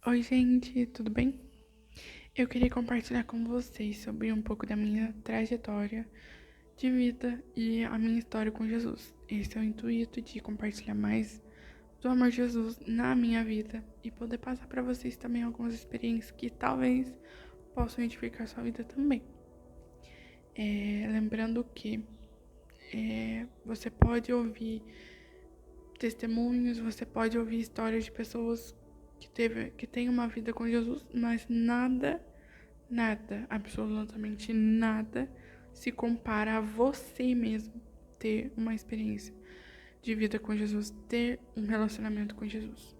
Oi, gente, tudo bem? Eu queria compartilhar com vocês sobre um pouco da minha trajetória de vida e a minha história com Jesus. Esse é o intuito de compartilhar mais do amor de Jesus na minha vida e poder passar para vocês também algumas experiências que talvez possam edificar sua vida também. Lembrando que você pode ouvir testemunhos, você pode ouvir histórias de pessoas que têm uma vida com Jesus, mas nada, absolutamente nada se compara a você mesmo ter uma experiência de vida com Jesus, ter um relacionamento com Jesus.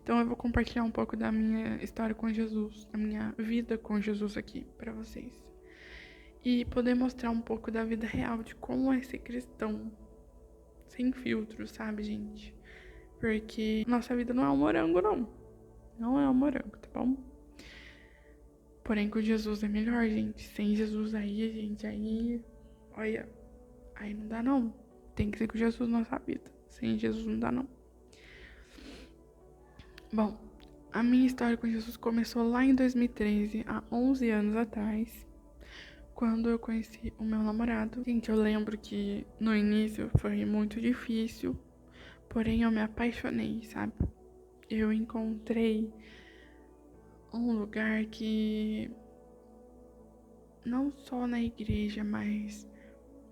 Então eu vou compartilhar um pouco da minha história com Jesus, da minha vida com Jesus aqui para vocês. E poder mostrar um pouco da vida real, de como é ser cristão, sem filtro, sabe, gente? Porque nossa vida não é um morango, não. Não é um morango, tá bom? Porém, com Jesus é melhor, gente. Sem Jesus aí, gente, olha, aí não dá não. Tem que ser com Jesus na nossa vida. Sem Jesus não dá não. Bom, a minha história com Jesus começou lá em 2013, há 11 anos atrás, quando eu conheci o meu namorado. Gente, eu lembro que no início foi muito difícil, porém eu me apaixonei, sabe? Eu encontrei um lugar que não só na igreja, mas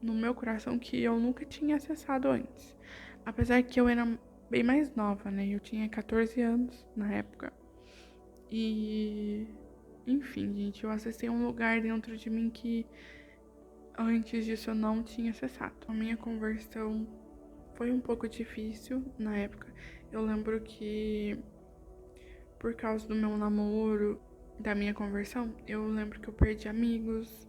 no meu coração que eu nunca tinha acessado antes. Apesar que eu era bem mais nova, né? Eu tinha 14 anos na época. E, enfim, gente, eu acessei um lugar dentro de mim que antes disso eu não tinha acessado. A minha conversão foi um pouco difícil na época. Eu lembro que por causa do meu namoro, da minha conversão, eu lembro que eu perdi amigos,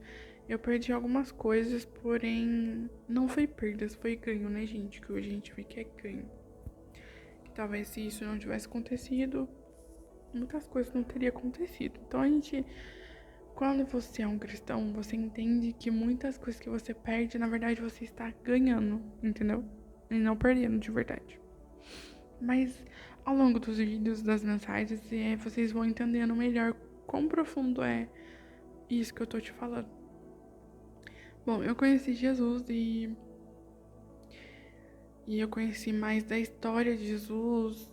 eu perdi algumas coisas, porém não foi perdas, foi ganho, né, gente? Que hoje a gente vê que é ganho. Que talvez se isso não tivesse acontecido, muitas coisas não teriam acontecido. Então quando você é um cristão, você entende que muitas coisas que você perde, na verdade você está ganhando, entendeu? E não perdendo de verdade. Mas ao longo dos vídeos, das mensagens, vocês vão entendendo melhor quão profundo é isso que eu tô te falando. Bom, eu conheci Jesus e eu conheci mais da história de Jesus,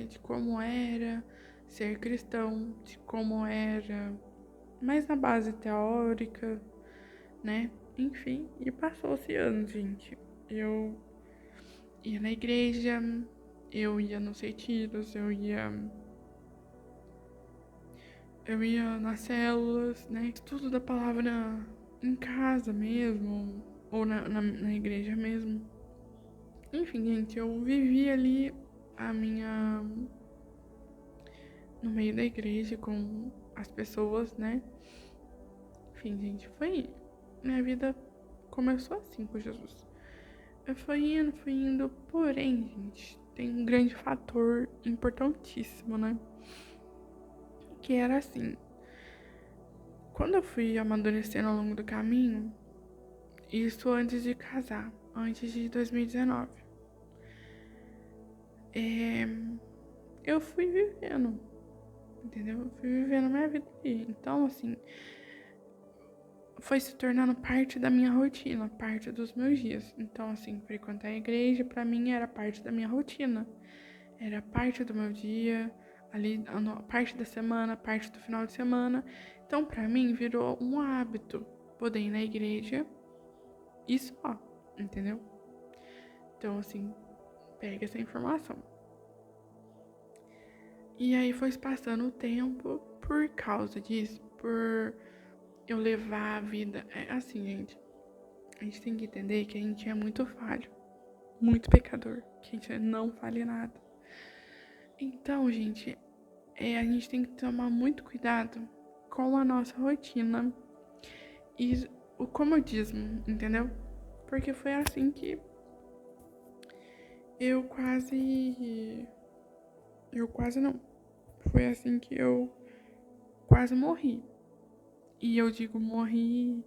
de como era ser cristão, de como era mais na base teórica, né? Enfim, e passou-se anos, gente. Eu ia na igreja, eu ia nos retiros, eu ia nas células, né? Estudo da palavra em casa mesmo, ou na igreja mesmo. Enfim, gente, eu vivi ali a minha. No meio da igreja com as pessoas, né? Enfim, gente, foi. Minha vida começou assim com Jesus. Eu fui indo, porém, gente, tem um grande fator importantíssimo, né? Que era assim. Quando eu fui amadurecendo ao longo do caminho, isso antes de casar, antes de 2019, eu fui vivendo, entendeu? Eu fui vivendo a minha vida ali. Então, assim, foi se tornando parte da minha rotina, parte dos meus dias. Então, assim, frequentar a igreja pra mim era parte da minha rotina. Era parte do meu dia, ali, parte da semana, parte do final de semana. Então, pra mim, virou um hábito poder ir na igreja e só, entendeu? Então, assim, pega essa informação. E aí foi se passando o tempo por causa disso, por eu levar a vida. É assim, gente. A gente tem que entender que a gente é muito falho, muito pecador, que a gente não falha nada. Então, gente, a gente tem que tomar muito cuidado com a nossa rotina e o comodismo, entendeu? Porque foi assim que eu quase. Eu quase não. Foi assim que eu quase morri. E eu digo morri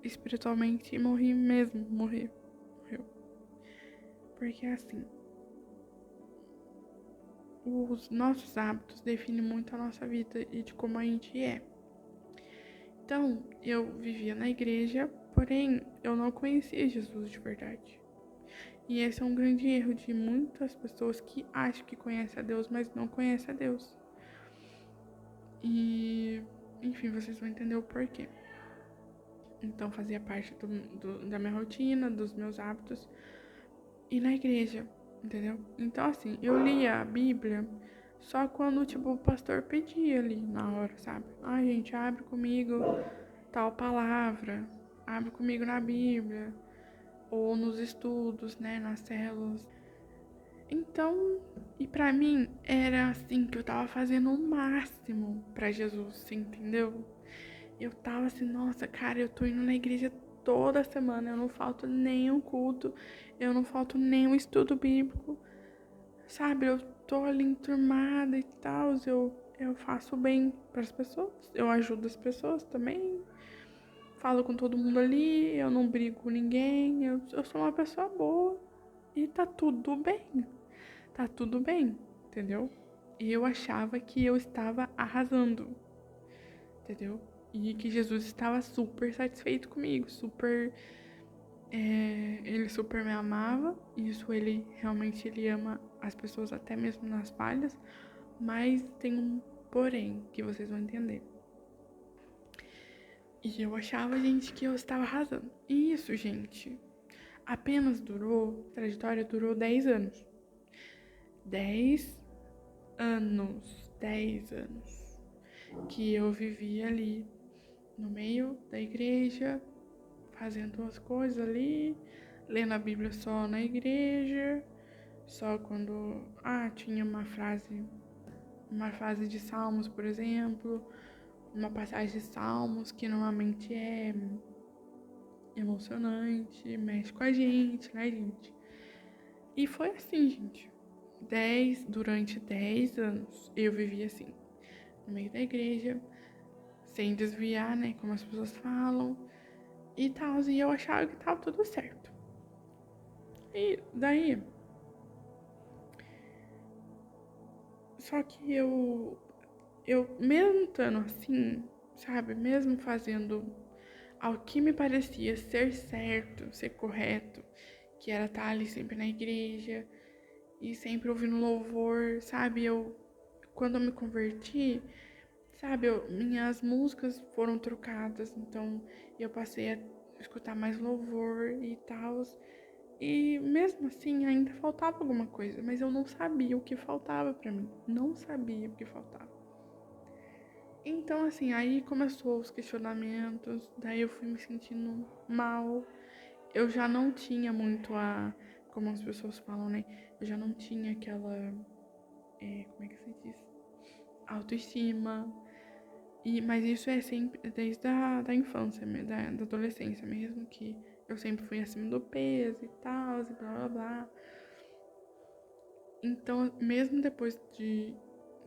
espiritualmente e morri mesmo. Morreu. Porque assim. os nossos hábitos definem muito a nossa vida e de como a gente é. Então, eu vivia na igreja, porém, eu não conhecia Jesus de verdade. E esse é um grande erro de muitas pessoas que acham que conhecem a Deus, mas não conhecem a Deus. E, enfim, vocês vão entender o porquê. Então, fazia parte da minha rotina, dos meus hábitos. E na igreja, entendeu? Então, assim, eu lia a Bíblia só quando, tipo, o pastor pedia ali na hora, sabe? Ah, gente, abre comigo tal palavra, abre comigo na Bíblia, ou nos estudos, né, nas células. Então, e pra mim, era assim que eu tava fazendo o máximo pra Jesus, entendeu? Eu tava assim, nossa, cara, eu tô indo na igreja toda semana, eu não falto nenhum culto, eu não falto nenhum estudo bíblico, sabe? Eu tô ali enturmada e tal, eu faço bem pras pessoas, eu ajudo as pessoas também, falo com todo mundo ali, eu não brigo com ninguém, eu sou uma pessoa boa e tá tudo bem, entendeu? E eu achava que eu estava arrasando, entendeu? E que Jesus estava super satisfeito comigo, ele super me amava. Isso ele realmente ele ama as pessoas até mesmo nas falhas, mas tem um porém que vocês vão entender. E eu achava, gente, que eu estava arrasando. E isso, gente, apenas a trajetória durou 10 anos. 10 anos, 10 anos que eu vivi ali no meio da igreja, fazendo as coisas ali, lendo a Bíblia só na igreja, só quando tinha uma frase de Salmos, por exemplo, uma passagem de Salmos que normalmente é emocionante, mexe com a gente, né, gente? E foi assim, gente. Durante 10 anos eu vivi assim, no meio da igreja, sem desviar, né, como as pessoas falam, e tal, e eu achava que tava tudo certo. E daí, só que eu mesmo estando assim, sabe, mesmo fazendo ao que me parecia ser certo, ser correto, que era estar ali sempre na igreja e sempre ouvindo louvor, sabe, quando eu me converti, sabe, minhas músicas foram trocadas, então eu passei a escutar mais louvor e tal. E mesmo assim ainda faltava alguma coisa, mas eu não sabia o que faltava pra mim. Não sabia o que faltava. Então assim, aí começou os questionamentos, daí eu fui me sentindo mal. Eu já não tinha muito como as pessoas falam, né? Eu já não tinha aquela, como é que se diz? Autoestima. Mas isso é sempre desde da infância, da adolescência mesmo, que eu sempre fui acima do peso e tal, e blá blá blá. Então, mesmo depois de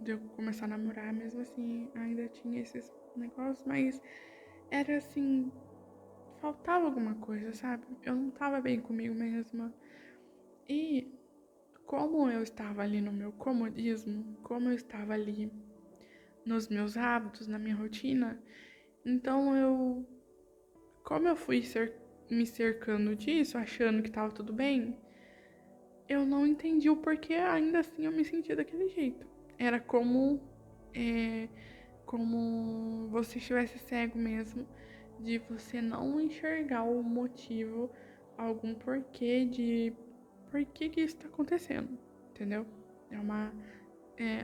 eu começar a namorar, mesmo assim, ainda tinha esses negócios, mas era assim, faltava alguma coisa, sabe? Eu não tava bem comigo mesma. E como eu estava ali no meu comodismo, como eu estava ali nos meus hábitos, na minha rotina, então como eu fui me cercando disso, achando que tava tudo bem, eu não entendi o porquê, ainda assim eu me sentia daquele jeito. Era como você estivesse cego mesmo, de você não enxergar o motivo, algum porquê de por que isso tá acontecendo, entendeu?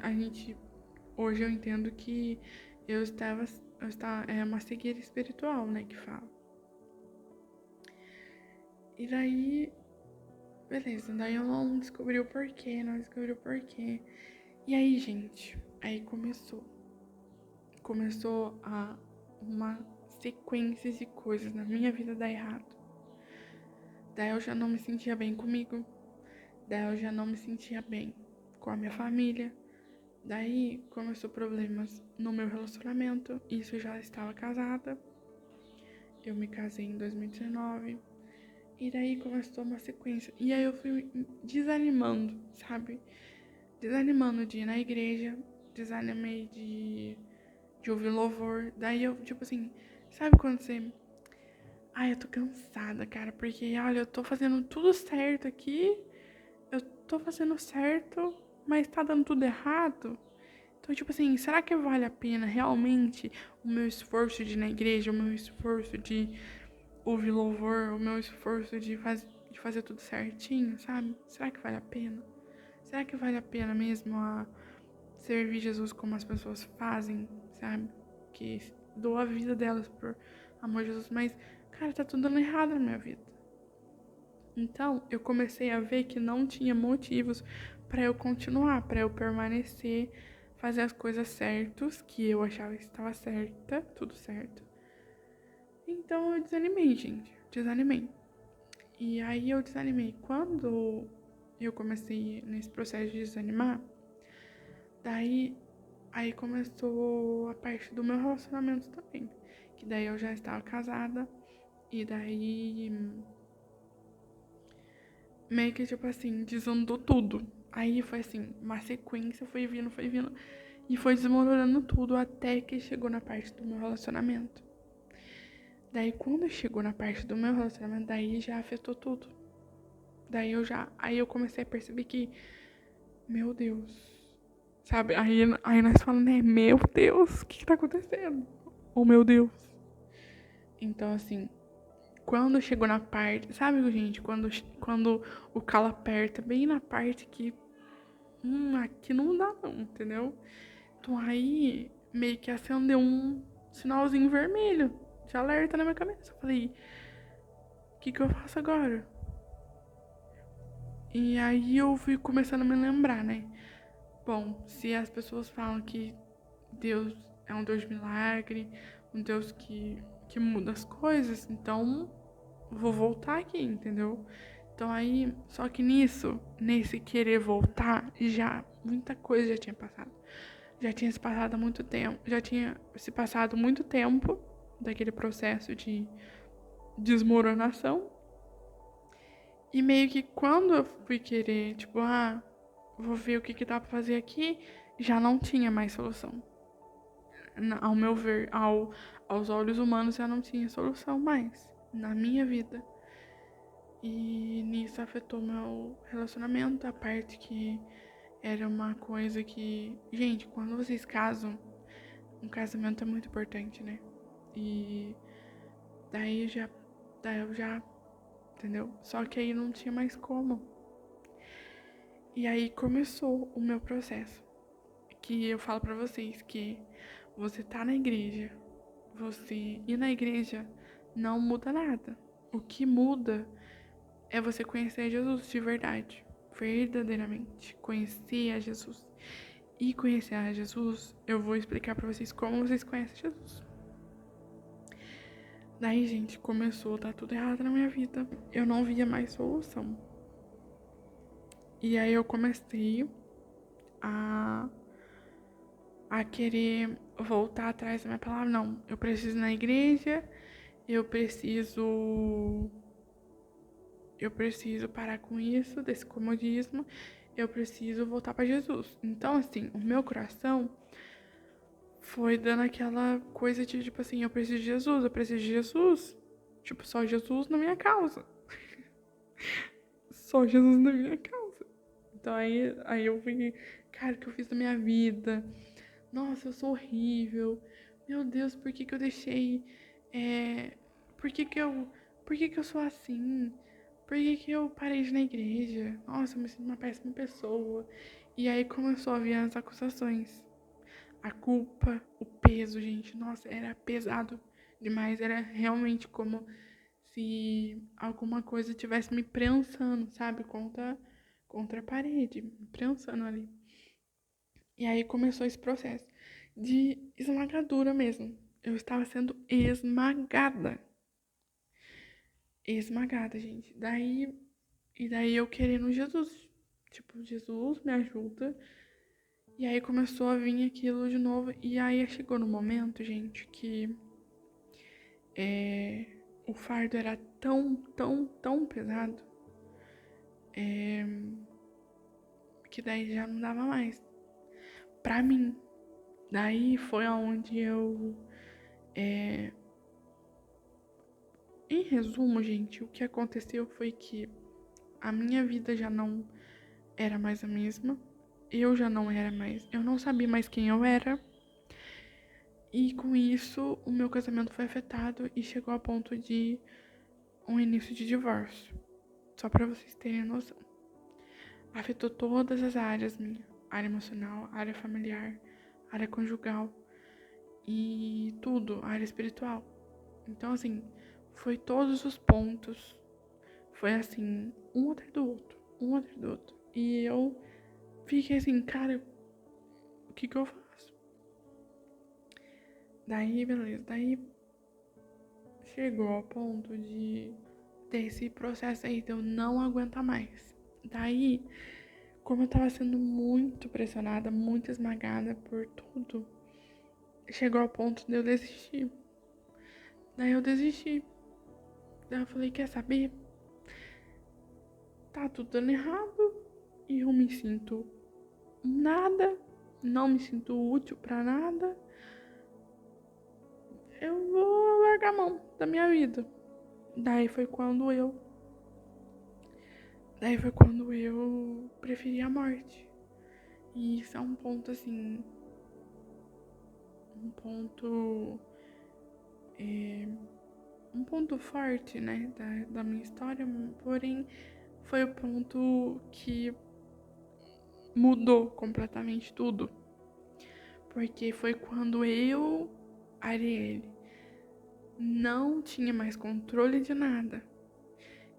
A gente, hoje eu entendo que é uma cegueira espiritual, né, que fala. E daí, beleza, daí eu não descobri o porquê, não descobri o porquê. E aí, gente, aí começou uma sequência de coisas na minha vida dar errado. Daí eu já não me sentia bem comigo, daí eu já não me sentia bem com a minha família. Daí começou problemas no meu relacionamento, isso eu já estava casada. Eu me casei em 2019. E daí começou uma sequência. E aí eu fui desanimando, sabe? desanimando de ir na igreja, desanimei de ouvir louvor. Daí eu, tipo assim, sabe quando você... Ai, eu tô cansada, cara, porque, olha, eu tô fazendo tudo certo aqui, eu tô fazendo certo, mas tá dando tudo errado. Então, tipo assim, será que vale a pena realmente o meu esforço de ir na igreja, o meu esforço de ouvir louvor, o meu esforço de fazer tudo certinho, sabe? Será que vale a pena? Será que vale a pena mesmo a servir Jesus como as pessoas fazem, sabe? Que dou a vida delas por amor de Jesus, mas, cara, tá tudo dando errado na minha vida. Então, eu comecei a ver que não tinha motivos pra eu continuar, pra eu permanecer, fazer as coisas certas, que eu achava que estava certa, tudo certo. Então, eu desanimei, gente, desanimei. E aí eu desanimei. Quando eu comecei nesse processo de desanimar, daí aí começou a parte do meu relacionamento também. Que daí eu já estava casada. E daí meio que tipo assim, desandou tudo. Aí foi assim, uma sequência, foi vindo, foi vindo. E foi desmoronando tudo até que chegou na parte do meu relacionamento. Daí quando chegou na parte do meu relacionamento, daí já afetou tudo. Aí eu comecei a perceber que, meu Deus, sabe? Aí nós falamos, né, meu Deus, o que tá acontecendo? Oh, meu Deus. Então, assim, quando chegou na parte, sabe, gente, quando o calo aperta, bem na parte que, aqui não dá não, entendeu? Então aí, meio que acendeu um sinalzinho vermelho de alerta na minha cabeça. Eu falei, o que eu faço agora? E aí eu fui começando a me lembrar, né? Bom, se as pessoas falam que Deus é um Deus de milagre, um Deus que muda as coisas, então vou voltar aqui, entendeu? Então aí, só que nesse querer voltar, já muita coisa já tinha passado. Já tinha se passado há muito tempo, já tinha se passado muito tempo daquele processo de desmoronação. E meio que quando eu fui querer, tipo, vou ver o que dá pra fazer aqui, já não tinha mais solução. Ao meu ver, aos olhos humanos, já não tinha solução mais na minha vida. E nisso afetou meu relacionamento, a parte que era uma coisa que... Gente, quando vocês casam, um casamento é muito importante, né? E daí já... Daí eu já... Entendeu? Só que aí não tinha mais como. E aí começou o meu processo. Que eu falo pra vocês que você tá na igreja, você ir na igreja não muda nada. O que muda é você conhecer Jesus de verdade, verdadeiramente. Conhecer a Jesus. E conhecer a Jesus, eu vou explicar pra vocês como vocês conhecem Jesus. Daí, gente, começou a dar tudo errado na minha vida. Eu não via mais solução. E aí eu comecei a querer voltar atrás da minha palavra. Não, eu preciso ir na igreja, eu preciso parar com isso, desse comodismo, eu preciso voltar para Jesus. Então, assim, o meu coração foi dando aquela coisa de, tipo assim, eu preciso de Jesus, eu preciso de Jesus. Tipo, só Jesus na minha causa. Só Jesus na minha causa. Então, aí eu fui, cara, o que eu fiz na minha vida? Nossa, eu sou horrível. Meu Deus, por que eu deixei... É, por que eu sou assim? Por que eu parei de ir na igreja? Nossa, eu me sinto uma péssima pessoa. E aí começou a vir as acusações. A culpa, o peso, gente. Nossa, era pesado demais. Era realmente como se alguma coisa tivesse me prensando, sabe? Contra a parede. Me prensando ali. E aí começou esse processo de esmagadura mesmo. Eu estava sendo esmagada. Esmagada, gente. Daí eu querendo Jesus. Tipo, Jesus me ajuda. E aí começou a vir aquilo de novo. E aí chegou no momento, gente, que o fardo era tão, tão, tão pesado. que daí já não dava mais pra mim. Daí foi aonde eu... Em resumo, gente, o que aconteceu foi que a minha vida já não era mais a mesma. Eu já não era mais... Eu não sabia mais quem eu era. E com isso, o meu casamento foi afetado e chegou a ponto de um início de divórcio. Só pra vocês terem noção. Afetou todas as áreas minhas. Área emocional, área familiar, área conjugal e tudo, área espiritual. Então, assim, foi todos os pontos. Foi assim, um atrás do outro, um atrás do outro. E eu fiquei assim, cara, o que eu faço? Daí, beleza. Daí chegou ao ponto de desse processo aí de eu não aguentar mais. Daí, como eu tava sendo muito pressionada, muito esmagada por tudo, chegou ao ponto de eu desistir. Daí eu desisti. Daí eu falei, quer saber? Tá tudo dando errado e eu me sinto nada, não me sinto útil pra nada. Eu vou largar a mão da minha vida. Daí foi quando eu preferi a morte. E isso é um ponto assim, um ponto um ponto forte, né, da minha história, porém foi o ponto que mudou completamente tudo. Porque foi quando eu, Arielle, não tinha mais controle de nada,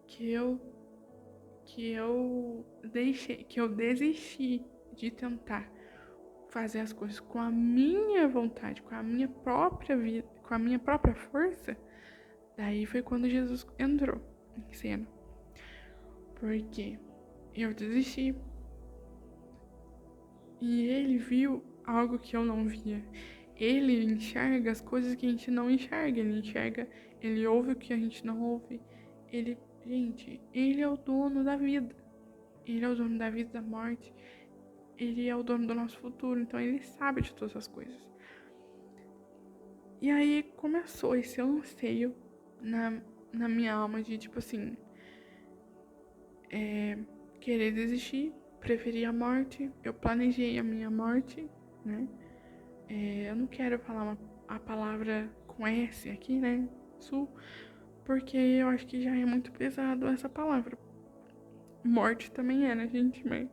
que eu desisti de tentar fazer as coisas com a minha vontade, com a minha própria vida, com a minha própria força. Daí foi quando Jesus entrou em cena. Porque eu desisti. E ele viu algo que eu não via. Ele enxerga as coisas que a gente não enxerga. Ele ouve o que a gente não ouve. Gente, ele é o dono da vida. Ele é o dono da vida e da morte. Ele é o dono do nosso futuro. Então ele sabe de todas as coisas. E aí começou esse anseio na minha alma de, tipo assim, querer desistir, preferir a morte. Eu planejei a minha morte, né? Eu não quero falar a palavra com S aqui, né? Porque eu acho que já é muito pesado essa palavra. Morte também é, né, gente? Mas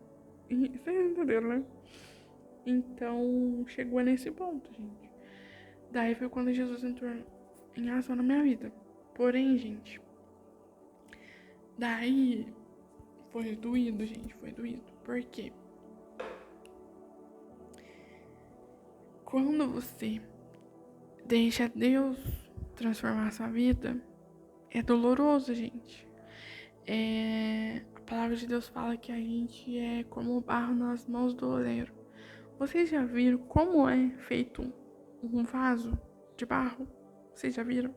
vocês entenderam, né? Então, chegou nesse ponto, gente. Daí foi quando Jesus entrou em ação na minha vida. Porém, gente, daí foi doído, gente, foi doído. Por quê? Quando você deixa Deus transformar a sua vida, é doloroso, gente. A palavra de Deus fala que a gente é como barro nas mãos do oleiro. Vocês já viram como é feito um vaso de barro? Vocês já viram?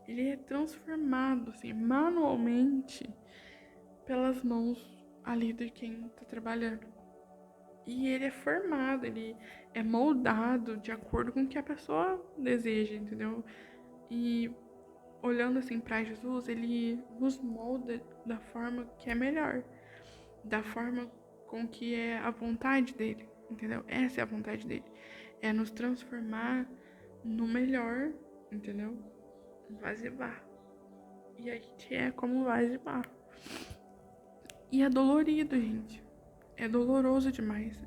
Ele é transformado, assim, manualmente pelas mãos ali de quem tá trabalhando. E ele é formado, ele é moldado de acordo com o que a pessoa deseja, entendeu? E olhando assim pra Jesus, ele nos molda da forma que é melhor, da forma com que é a vontade dele, entendeu? Essa é a vontade dele, é nos transformar no melhor, entendeu? Vaso de barro. E a gente é como vaso de barro. E é dolorido, gente. É doloroso demais.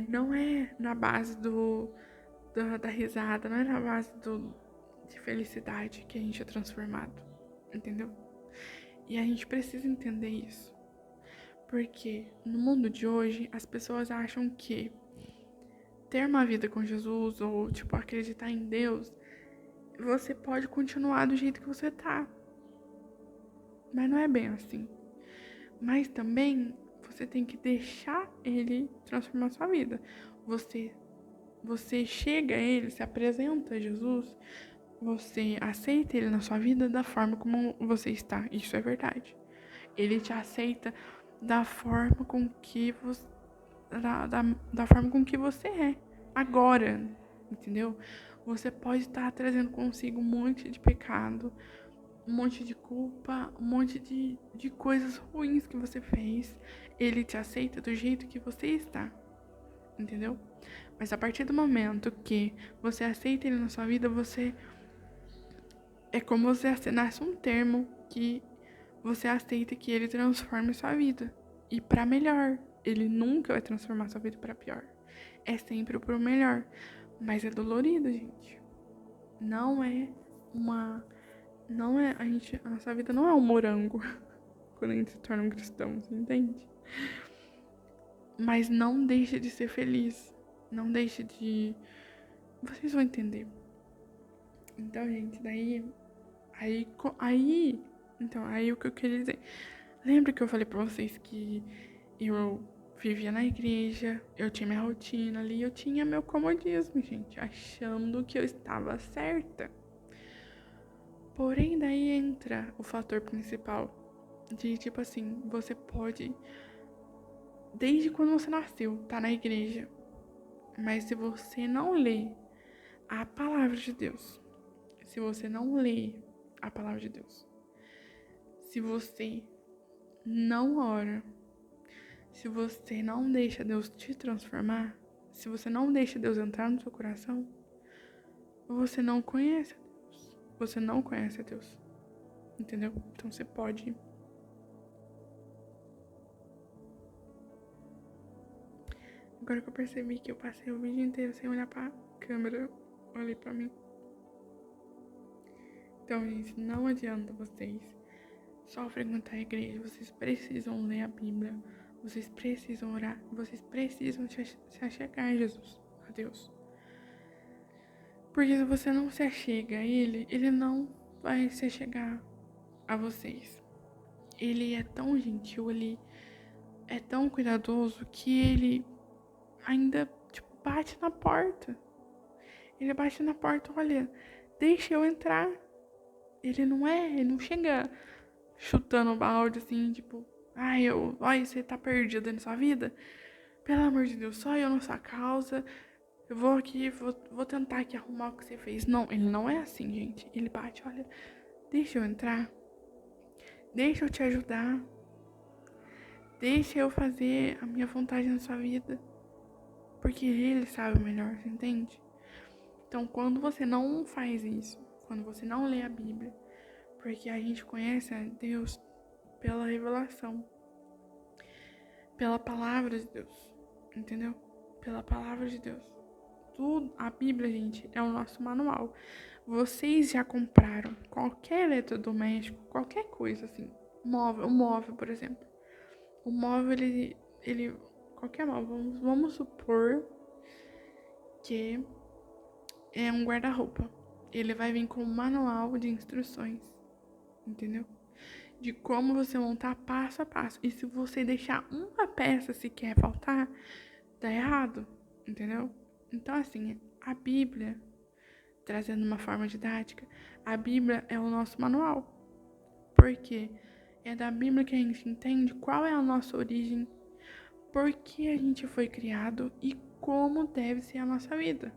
Não é na base da risada, não é na base de felicidade que a gente é transformado, entendeu? E a gente precisa entender isso. Porque no mundo de hoje, as pessoas acham que ter uma vida com Jesus ou, tipo, acreditar em Deus, você pode continuar do jeito que você tá. Mas não é bem assim. Mas também você tem que deixar ele transformar sua vida. Você chega a ele, se apresenta a Jesus, você aceita ele na sua vida da forma como você está. Isso é verdade. Ele te aceita da forma com que da forma com que você é agora, entendeu? Você pode estar trazendo consigo um monte de pecado, um monte de culpa, um monte de coisas ruins que você fez. Ele te aceita do jeito que você está, entendeu? Mas a partir do momento que você aceita ele na sua vida, é como se você assinasse um termo que você aceita que ele transforme sua vida. E pra melhor. Ele nunca vai transformar sua vida pra pior. É sempre pro melhor. Mas é dolorido, gente. Não é uma... Não é... A nossa vida não é um morango. Quando a gente se torna um cristão, você entende? Mas não deixe de ser feliz. Não deixe de... Vocês vão entender. Então, gente, aí o que eu queria dizer. Lembra que eu falei pra vocês que eu vivia na igreja, eu tinha minha rotina ali, eu tinha meu comodismo, gente, achando que eu estava certa. Porém, daí entra o fator principal de, tipo assim, você pode, desde quando você nasceu, tá na igreja, mas se você não lê a palavra de Deus, se você não lê a palavra de Deus, se você não ora, se você não deixa Deus te transformar, se você não deixa Deus entrar no seu coração, você não conhece a Deus. Você não conhece a Deus. Entendeu? Então você pode... Agora que eu percebi que eu passei o vídeo inteiro sem olhar pra câmera, olhei pra mim. Então, gente, não adianta vocês só frequentar a igreja. Vocês precisam ler a Bíblia. Vocês precisam orar. Vocês precisam se achegar a Jesus, a Deus. Porque se você não se achega a Ele, Ele não vai se achegar a vocês. Ele é tão gentil, Ele é tão cuidadoso que Ele ainda, tipo, bate na porta. Ele bate na porta, olha, deixa eu entrar. Ele não chega chutando o balde assim, tipo, olha, você tá perdido na sua vida? Pelo amor de Deus, só eu na sua causa. Eu vou aqui, vou tentar aqui arrumar o que você fez. Não, ele não é assim, gente. Ele bate, olha, deixa eu entrar. Deixa eu te ajudar. Deixa eu fazer a minha vontade na sua vida. Porque ele sabe o melhor, você entende? Então, quando você não faz isso, quando você não lê a Bíblia, porque a gente conhece a Deus pela revelação, pela palavra de Deus, entendeu? Pela palavra de Deus. Tudo, a Bíblia, gente, é o nosso manual. Vocês já compraram qualquer eletrodoméstico, qualquer coisa assim, um móvel, por exemplo. O móvel, ele qualquer móvel, vamos supor que é um guarda-roupa. Ele vai vir com um manual de instruções, entendeu? De como você montar passo a passo. E se você deixar uma peça sequer faltar, tá errado, entendeu? Então, assim, a Bíblia, trazendo uma forma didática, a Bíblia é o nosso manual. Porque é da Bíblia que a gente entende qual é a nossa origem, por que a gente foi criado e como deve ser a nossa vida.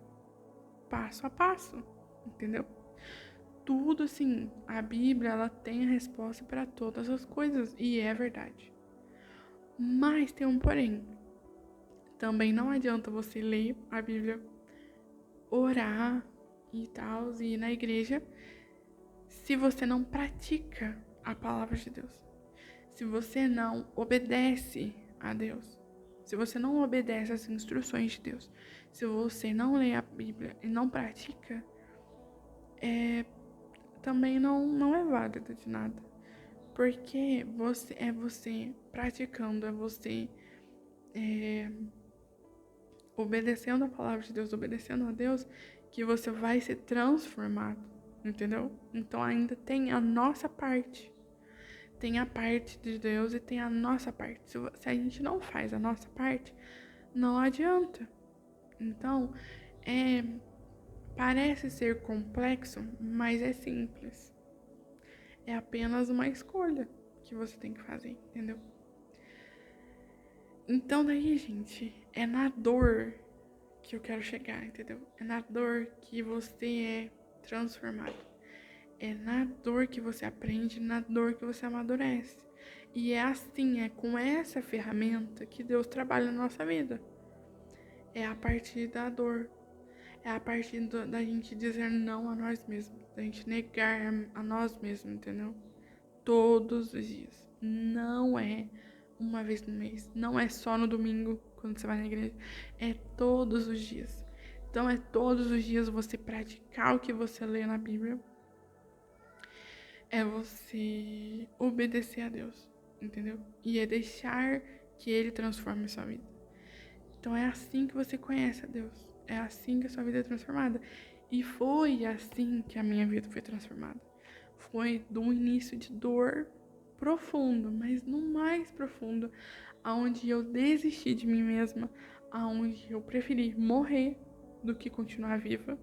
Passo a passo, entendeu? Tudo assim, a Bíblia, ela tem a resposta para todas as coisas, e é verdade. Mas tem um porém. Também não adianta você ler a Bíblia, orar e tal, e ir na igreja, se você não pratica a palavra de Deus. Se você não obedece a Deus. Se você não obedece às instruções de Deus. Se você não lê a Bíblia e não pratica, também não é válido de nada. Porque você praticando, você obedecendo a palavra de Deus, obedecendo a Deus, que você vai ser transformado, entendeu? Então ainda tem a nossa parte. Tem a parte de Deus e tem a nossa parte. Se a gente não faz a nossa parte, não adianta. Então, parece ser complexo, mas é simples. É apenas uma escolha que você tem que fazer, entendeu? Então daí, gente, é na dor que eu quero chegar, entendeu? É na dor que você é transformado. É na dor que você aprende, na dor que você amadurece. E é assim, é com essa ferramenta que Deus trabalha na nossa vida. É a partir da dor. É a partir da gente dizer não a nós mesmos. Da gente negar a nós mesmos, entendeu? Todos os dias. Não é uma vez no mês. Não é só no domingo, quando você vai na igreja. É todos os dias. Então é todos os dias você praticar o que você lê na Bíblia. É você obedecer a Deus, entendeu? E é deixar que Ele transforme a sua vida. Então é assim que você conhece a Deus. É assim que a sua vida é transformada. E foi assim que a minha vida foi transformada. Foi do início de dor profundo, mas no mais profundo, aonde eu desisti de mim mesma, aonde eu preferi morrer do que continuar viva.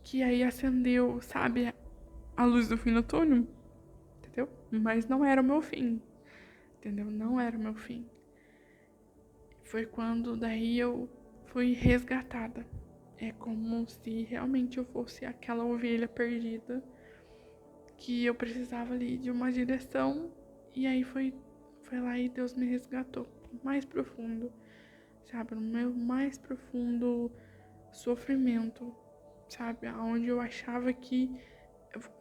Que aí acendeu, sabe, a luz do fim do túnel, entendeu? Mas não era o meu fim, entendeu? Não era o meu fim. Foi quando daí eu fui resgatada. É como se realmente eu fosse aquela ovelha perdida que eu precisava ali de uma direção. E aí foi lá e Deus me resgatou. Mais profundo, sabe? No meu mais profundo sofrimento, sabe? Onde eu achava que...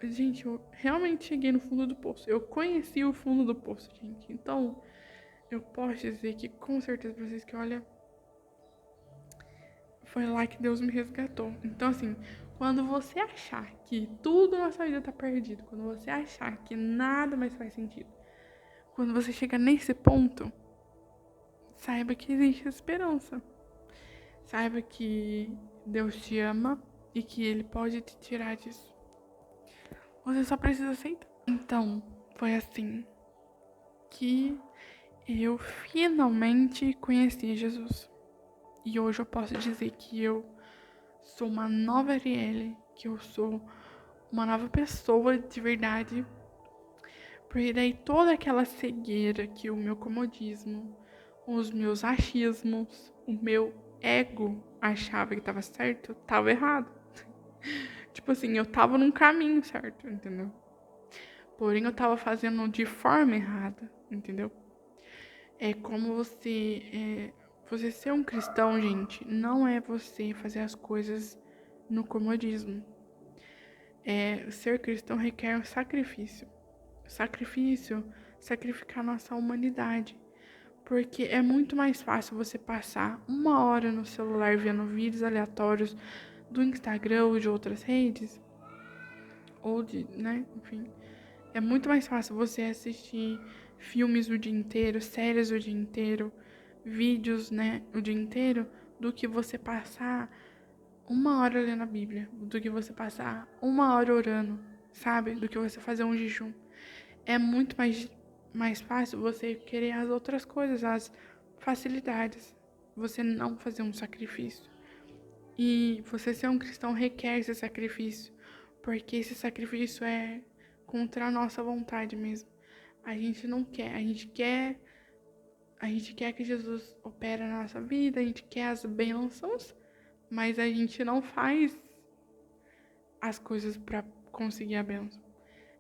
Gente, eu realmente cheguei no fundo do poço. Eu conheci o fundo do poço, gente. Então, eu posso dizer que com certeza pra vocês que, olha, foi lá que Deus me resgatou. Então, assim, quando você achar que tudo na sua vida tá perdido, quando você achar que nada mais faz sentido, quando você chegar nesse ponto, saiba que existe esperança. Saiba que Deus te ama e que Ele pode te tirar disso. Você só precisa aceitar. Então, foi assim que eu finalmente conheci Jesus. E hoje eu posso dizer que eu sou uma nova Arielle, que eu sou uma nova pessoa de verdade. Porque daí toda aquela cegueira que o meu comodismo, os meus achismos, o meu ego achava que tava certo, tava errado. Tipo assim, eu tava num caminho certo, entendeu? Porém, eu tava fazendo de forma errada, entendeu? É como você ser um cristão, gente, não é você fazer as coisas no comodismo. Ser cristão requer um sacrifício. Sacrificar nossa humanidade. Porque é muito mais fácil você passar uma hora no celular vendo vídeos aleatórios do Instagram ou de outras redes, ou de, né, enfim. É muito mais fácil você assistir filmes o dia inteiro, séries o dia inteiro, vídeos, né, o dia inteiro, do que você passar uma hora lendo a Bíblia, do que você passar uma hora orando, sabe? Do que você fazer um jejum. É muito mais fácil você querer as outras coisas, as facilidades. Você não fazer um sacrifício. E você ser um cristão requer esse sacrifício, porque esse sacrifício é contra a nossa vontade mesmo. A gente não quer, a gente quer que Jesus opere na nossa vida, a gente quer as bênçãos, mas a gente não faz as coisas para conseguir a bênção.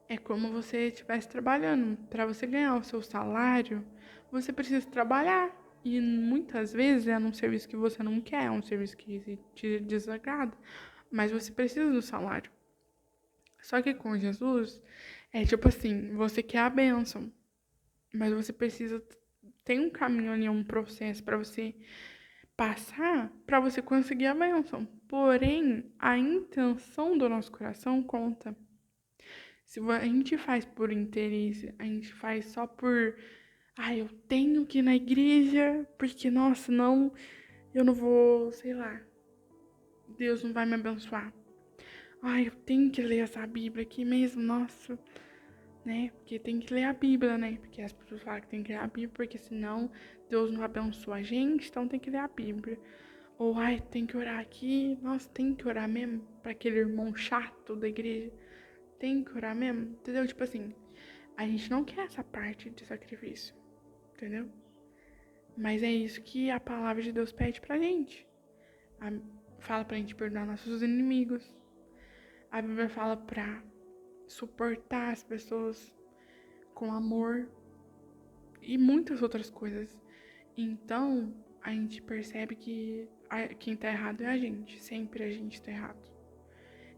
É como você estivesse trabalhando. Para você ganhar o seu salário, você precisa trabalhar. E muitas vezes é num serviço que você não quer, é um serviço que te desagrada. Mas você precisa do salário. Só que com Jesus, é tipo assim, você quer a bênção. Mas você precisa... Tem um caminho ali, um processo para você passar para você conseguir a bênção. Porém, a intenção do nosso coração conta. Se a gente faz por interesse, a gente faz só por... eu tenho que ir na igreja, porque, nossa, não, eu não vou, sei lá, Deus não vai me abençoar. Eu tenho que ler essa Bíblia aqui mesmo, nossa, né? Porque tem que ler a Bíblia, né? Porque as pessoas falam que tem que ler a Bíblia, porque senão Deus não abençoa a gente, então tem que ler a Bíblia. Ou, tem que orar aqui, nossa, tem que orar mesmo para aquele irmão chato da igreja. Tem que orar mesmo, entendeu? Tipo assim, a gente não quer essa parte de sacrifício, entendeu? Mas é isso que a palavra de Deus pede pra gente. Fala pra gente perdoar nossos inimigos. A Bíblia fala pra suportar as pessoas com amor e muitas outras coisas. Então, a gente percebe que quem tá errado é a gente. Sempre a gente tá errado.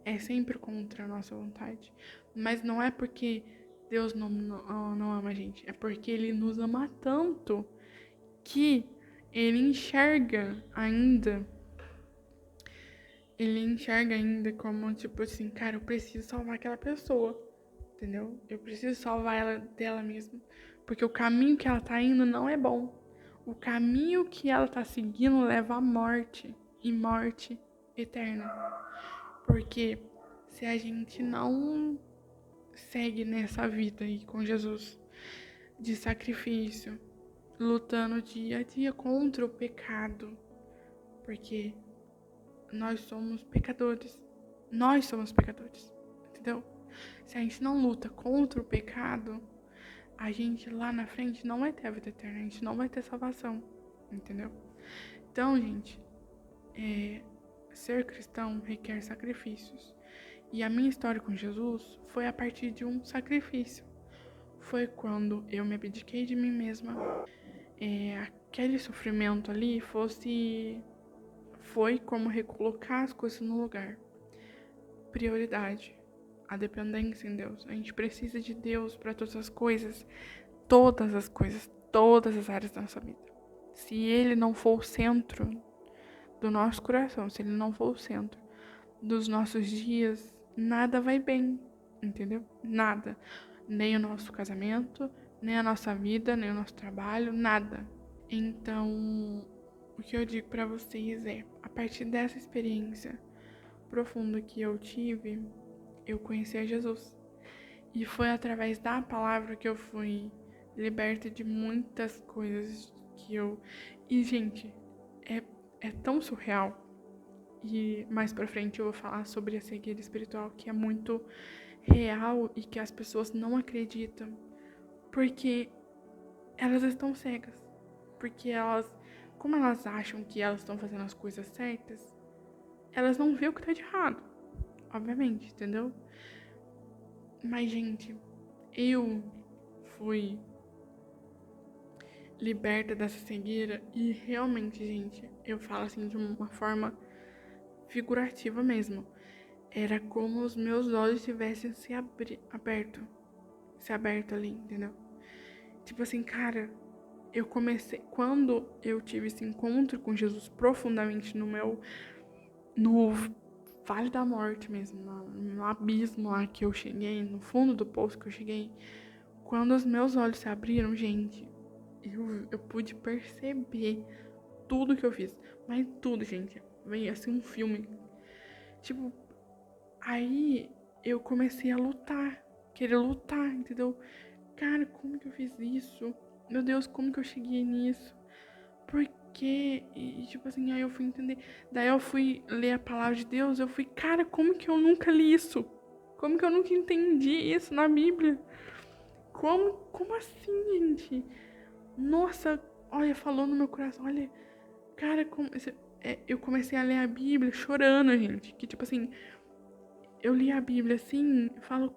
É sempre contra a nossa vontade. Mas não é porque Deus não ama a gente. É porque Ele nos ama tanto que Ele enxerga ainda. Ele enxerga ainda como, tipo assim, cara, eu preciso salvar aquela pessoa. Entendeu? Eu preciso salvar ela dela mesma. Porque o caminho que ela tá indo não é bom. O caminho que ela tá seguindo leva à morte. E morte eterna. Porque se a gente não segue nessa vida aí com Jesus de sacrifício, lutando dia a dia contra o pecado, porque nós somos pecadores. Nós somos pecadores, entendeu? Se a gente não luta contra o pecado, a gente lá na frente não vai ter a vida eterna, a gente não vai ter salvação, entendeu? Então, gente, ser cristão requer sacrifícios. E a minha história com Jesus foi a partir de um sacrifício. Foi quando eu me abdiquei de mim mesma. Aquele sofrimento ali foi como recolocar as coisas no lugar. Prioridade, a dependência em Deus. A gente precisa de Deus para todas as coisas, todas as áreas da nossa vida. Se Ele não for o centro do nosso coração, se Ele não for o centro dos nossos dias, nada vai bem, entendeu? Nada. Nem o nosso casamento, nem a nossa vida, nem o nosso trabalho, nada. Então, o que eu digo pra vocês é, a partir dessa experiência profunda que eu tive, eu conheci a Jesus. E foi através da palavra que eu fui liberta de muitas coisas que eu... E, gente, é tão surreal. E mais pra frente eu vou falar sobre a cegueira espiritual, que é muito real e que as pessoas não acreditam. Porque elas estão cegas. Porque como elas acham que elas estão fazendo as coisas certas, elas não vê o que tá de errado. Obviamente, entendeu? Mas, gente, eu fui liberta dessa cegueira e realmente, gente, eu falo assim de uma forma figurativa mesmo. Era como os meus olhos tivessem se aberto ali, entendeu? Tipo assim, cara, eu comecei, quando eu tive esse encontro com Jesus profundamente no vale da morte mesmo, no abismo lá que eu cheguei, no fundo do poço que eu cheguei, quando os meus olhos se abriram, gente, eu pude perceber tudo que eu fiz, mas tudo, gente, veio assim um filme, tipo, aí eu comecei a lutar, querer lutar, entendeu? Cara, como que eu fiz isso? Meu Deus, como que eu cheguei nisso? Por quê? E tipo assim, aí eu fui entender. Daí eu fui ler a palavra de Deus, eu fui, cara, como que eu nunca li isso? Como que eu nunca entendi isso na Bíblia? Como assim, gente? Nossa, olha, falou no meu coração, olha, cara, eu comecei a ler a Bíblia chorando, gente. Que tipo assim, eu li a Bíblia assim, falo,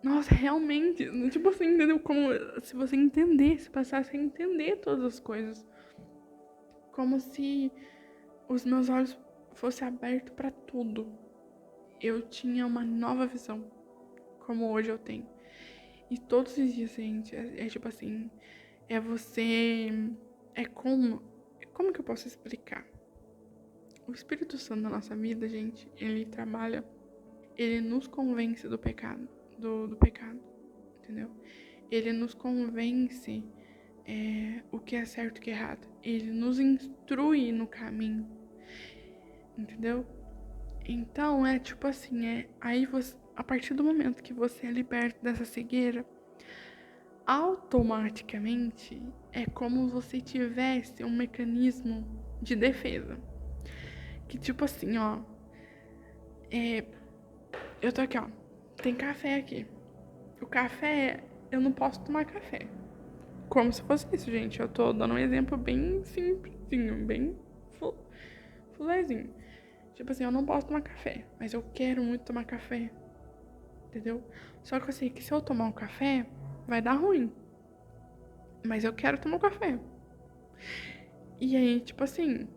nossa, realmente, tipo assim, entendeu? Como se você entendesse, passasse a entender todas as coisas. Como se os meus olhos fossem abertos para tudo. Eu tinha uma nova visão, como hoje eu tenho. E todos os dias, gente, é tipo assim, é você... É como que eu posso explicar? O Espírito Santo na nossa vida, gente, ele trabalha, ele nos convence do pecado, do pecado, entendeu? Ele nos convence o que é certo e o que é errado. Ele nos instrui no caminho, entendeu? Então, é tipo assim, aí você, a partir do momento que você é liberto dessa cegueira, automaticamente é como se tivesse um mecanismo de defesa. Que tipo assim, ó, eu tô aqui, ó, tem café aqui. O café, eu não posso tomar café. como se fosse isso, gente. Eu tô dando um exemplo bem simplesinho, bem fulezinho. Tipo assim, eu não posso tomar café, mas eu quero muito tomar café, entendeu? Só que eu sei que se eu tomar um café, vai dar ruim. Mas eu quero tomar um café. E aí, tipo assim,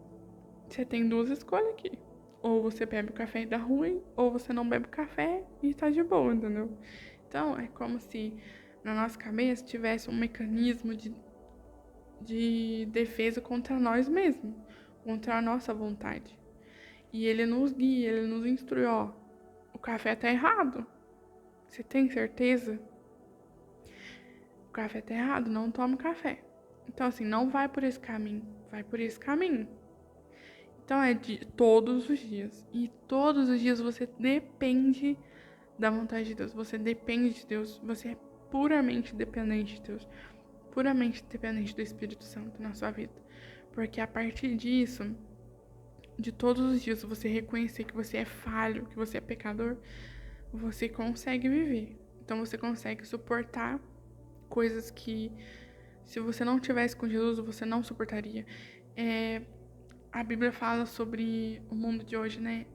você tem duas escolhas aqui. Ou você bebe o café e dá ruim, ou você não bebe café e tá de boa, entendeu? Então, é como se na nossa cabeça tivesse um mecanismo de defesa contra nós mesmos, contra a nossa vontade. E ele nos guia, ele nos instrui, ó, o café tá errado. Você tem certeza? O café tá errado, não toma café. Então, assim, não vai por esse caminho, vai por esse caminho. Então, é de todos os dias. E todos os dias você depende da vontade de Deus. Você depende de Deus. Você é puramente dependente de Deus. Puramente dependente do Espírito Santo na sua vida. Porque a partir disso, de todos os dias, você reconhecer que você é falho, que você é pecador, você consegue viver. Então, você consegue suportar coisas que, se você não tivesse com Jesus, você não suportaria. A Bíblia fala sobre o mundo de hoje, né?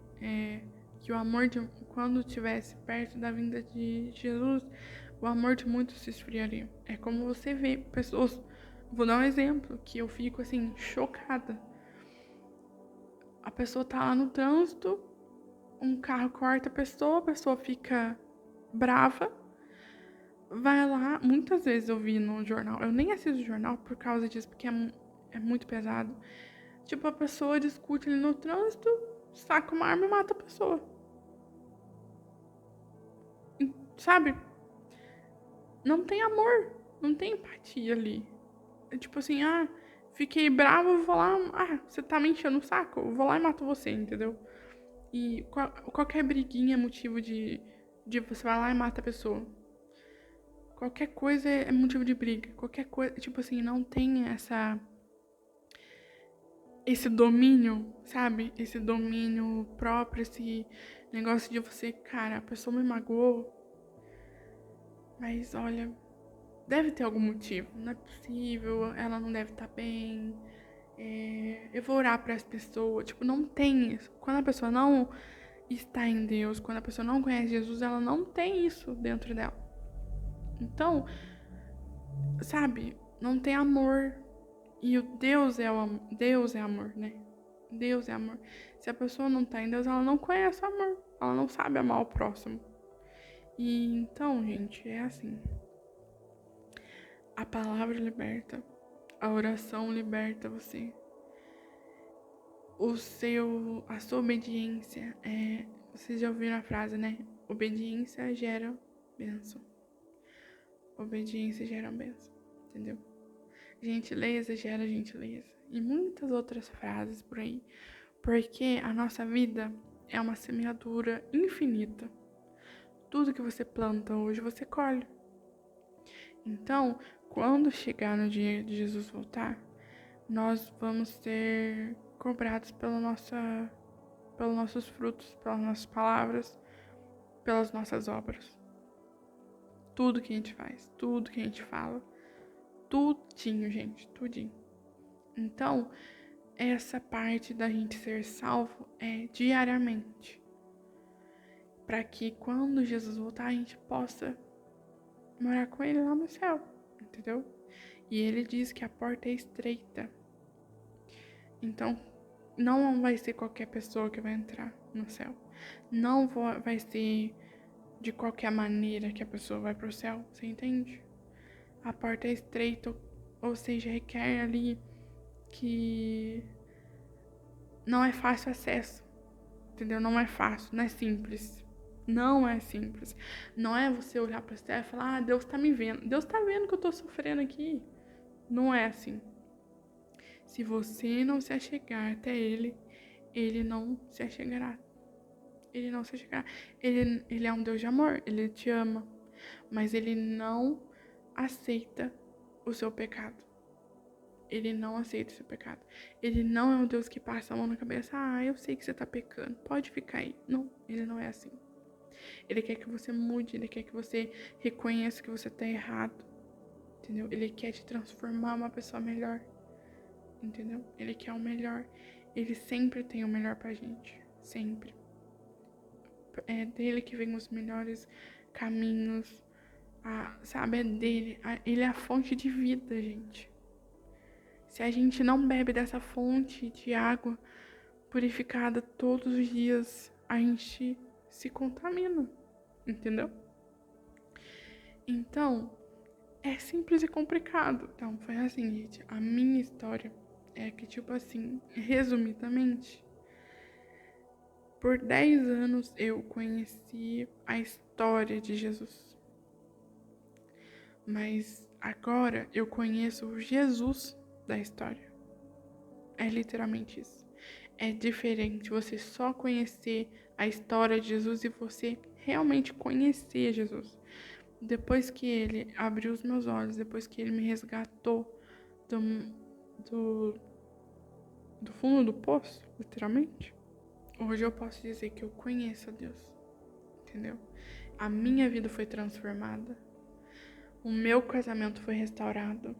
Que o amor de quando estivesse perto da vinda de Jesus, o amor de muitos se esfriaria. É como você vê pessoas. Vou dar um exemplo que eu fico assim chocada. A pessoa tá lá no trânsito, um carro corta a pessoa fica brava, vai lá. Muitas vezes eu vi no jornal, eu nem assisto jornal por causa disso, porque é muito pesado. Tipo, a pessoa discute ali no trânsito, saca uma arma e mata a pessoa. Sabe? Não tem amor, não tem empatia ali. É tipo assim, fiquei bravo, vou lá, você tá me enchendo o saco, eu vou lá e mato você, entendeu? E qualquer briguinha é motivo de você vai lá e mata a pessoa. Qualquer coisa é motivo de briga. Qualquer coisa, tipo assim, não tem esse domínio, sabe? Esse domínio próprio, esse negócio de você, cara, a pessoa me magoou, mas olha, deve ter algum motivo. Não é possível, ela não deve estar bem. Eu vou orar para as pessoas. Tipo, não tem isso. Quando a pessoa não está em Deus, quando a pessoa não conhece Jesus, ela não tem isso dentro dela. Então, sabe, não tem amor. E o Deus é o amor. Deus é amor, né? Deus é amor. Se a pessoa não tá em Deus, ela não conhece o amor. Ela não sabe amar o próximo. E então, gente, é assim. A palavra liberta. A oração liberta você. A sua obediência vocês já ouviram a frase, né? Obediência gera bênção. Obediência gera bênção. Entendeu? Gentileza gera gentileza. E muitas outras frases por aí. Porque a nossa vida é uma semeadura infinita. Tudo que você planta hoje, você colhe. Então, quando chegar no dia de Jesus voltar, nós vamos ser cobrados pelos nossos frutos, pelas nossas palavras, pelas nossas obras. Tudo que a gente faz, tudo que a gente fala, tudinho, gente, tudinho. Então, essa parte da gente ser salvo é diariamente. Para que quando Jesus voltar, a gente possa morar com ele lá no céu, entendeu? E ele diz que a porta é estreita. Então, não vai ser qualquer pessoa que vai entrar no céu. Não vai ser de qualquer maneira que a pessoa vai pro céu, você entende? A porta é estreita, ou seja, requer ali que não é fácil acesso, entendeu? Não é fácil, não é simples. Não é simples. Não é você olhar para o céu e falar, Deus tá me vendo. Deus tá vendo que eu tô sofrendo aqui. Não é assim. Se você não se achegar até Ele, Ele não se achegará. Ele não se achegará. Ele é um Deus de amor, Ele te ama. Mas Ele não aceita o seu pecado. Ele não aceita o seu pecado. Ele não é um Deus que passa a mão na cabeça. Eu sei que você tá pecando. Pode ficar aí. Não, Ele não é assim. Ele quer que você mude, Ele quer que você reconheça que você tá errado. entendeu? Ele quer te transformar uma pessoa melhor, entendeu? Ele quer o melhor. Ele sempre tem o melhor pra gente, sempre. É dele que vem os melhores caminhos, sabe? É dele. Ele é a fonte de vida, gente. Se a gente não bebe dessa fonte de água purificada todos os dias, a gente se contamina, entendeu? Então, é simples e complicado. Então, foi assim, gente. A minha história é que, tipo assim, resumidamente, por 10 anos eu conheci a história de Jesus. Mas agora eu conheço o Jesus da história. É literalmente isso. É diferente você só conhecer a história de Jesus e você realmente conhecer Jesus. Depois que ele abriu os meus olhos, depois que ele me resgatou do, do fundo do poço, literalmente, hoje eu posso dizer que eu conheço a Deus, entendeu? A minha vida foi transformada, o meu casamento foi restaurado.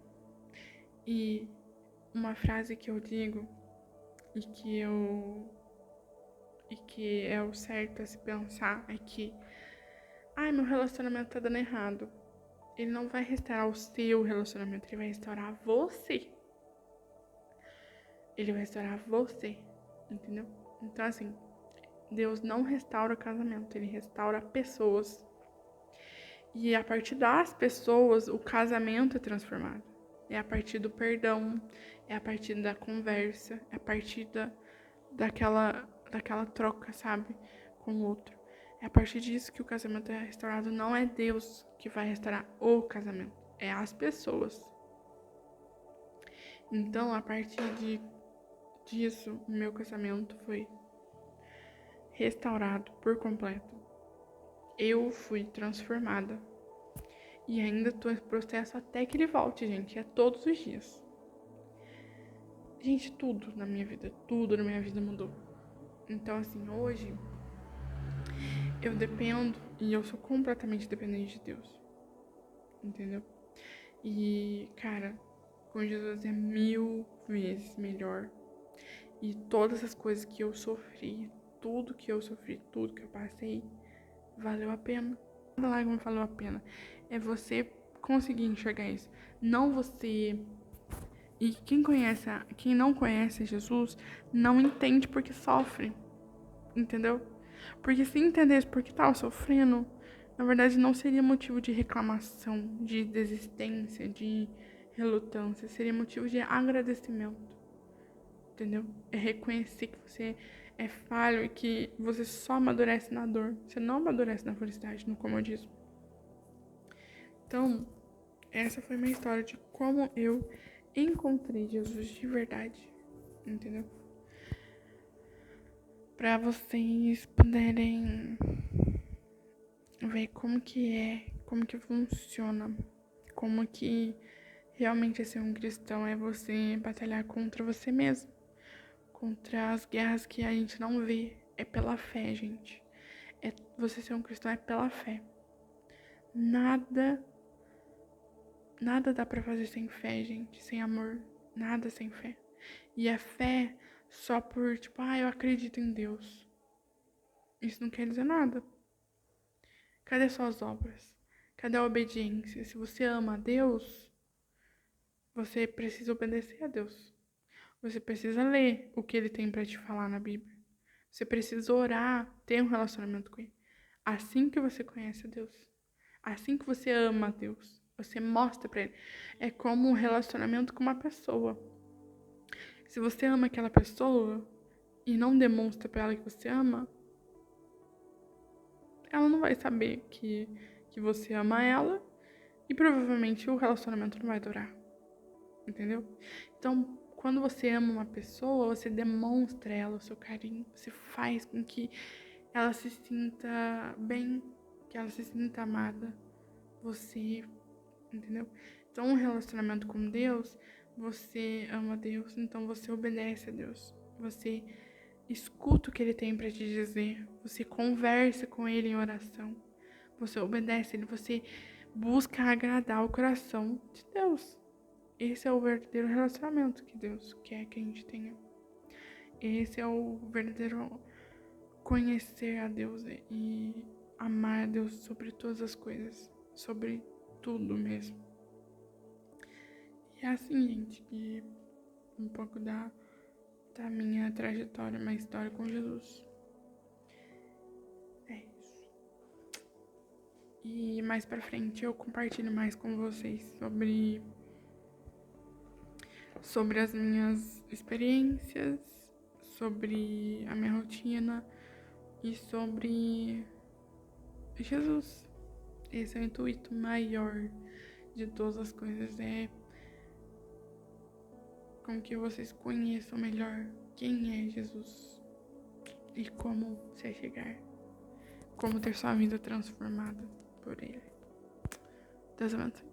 E uma frase que eu digo e que é o certo a se pensar é que meu relacionamento tá dando errado. Ele não vai restaurar o seu relacionamento, ele vai restaurar você. Ele vai restaurar você, entendeu? Então, assim, Deus não restaura casamento, ele restaura pessoas. E a partir das pessoas, o casamento é transformado. É a partir do perdão, é a partir da conversa, é a partir daquela troca, sabe, com o outro. É a partir disso que o casamento é restaurado. Não é Deus que vai restaurar o casamento, é as pessoas. Então, a partir disso, o meu casamento foi restaurado por completo. Eu fui transformada. E ainda tô nesse processo até que ele volte, gente. É todos os dias. Gente, tudo na minha vida mudou. Então, assim, hoje eu dependo e eu sou completamente dependente de Deus. Entendeu? E, cara, com Jesus é 1000 vezes melhor. E todas as coisas que eu sofri, tudo que eu sofri, tudo que eu passei, valeu a pena. Cada lágrima valeu a pena. É você conseguir enxergar isso. Não você. E quem não conhece Jesus não entende porque sofre. Entendeu? Porque se entendesse porque tava sofrendo, na verdade não seria motivo de reclamação, de desistência, de relutância. Seria motivo de agradecimento. Entendeu? É reconhecer que você é falho e que você só amadurece na dor. Você não amadurece na felicidade, no comodismo. Então, essa foi minha história de como eu encontrei Jesus de verdade. Entendeu? Pra vocês puderem ver como que funciona, como que realmente ser um cristão é você batalhar contra você mesmo. Contra as guerras que a gente não vê. É pela fé, gente. Você ser um cristão é pela fé. Nada dá pra fazer sem fé, gente. Sem amor. Nada sem fé. E a fé só por, tipo, eu acredito em Deus. Isso não quer dizer nada. Cadê suas obras? Cadê a obediência? Se você ama a Deus, você precisa obedecer a Deus. Você precisa ler o que ele tem pra te falar na Bíblia. Você precisa orar, ter um relacionamento com ele. Assim que você conhece a Deus. Assim que você ama a Deus. Você mostra pra ele. É como um relacionamento com uma pessoa. Se você ama aquela pessoa e não demonstra pra ela que você ama, ela não vai saber que você ama ela e provavelmente o relacionamento não vai durar. Entendeu? Então, quando você ama uma pessoa, você demonstra a ela o seu carinho. Você faz com que ela se sinta bem, que ela se sinta amada. Você, entendeu? Então, um relacionamento com Deus, você ama Deus, então você obedece a Deus. Você escuta o que Ele tem para te dizer. Você conversa com Ele em oração. Você obedece Ele. Você busca agradar o coração de Deus. Esse é o verdadeiro relacionamento que Deus quer que a gente tenha. Esse é o verdadeiro conhecer a Deus e amar a Deus sobre todas as coisas, sobre tudo mesmo. E é assim, gente, que um pouco da minha trajetória, minha história com Jesus. É isso. E mais pra frente eu compartilho mais com vocês sobre as minhas experiências, sobre a minha rotina e sobre Jesus. Esse é o intuito maior de todas as coisas, é com que vocês conheçam melhor quem é Jesus e como se chegar, como ter sua vida transformada por Ele. Deus abençoe.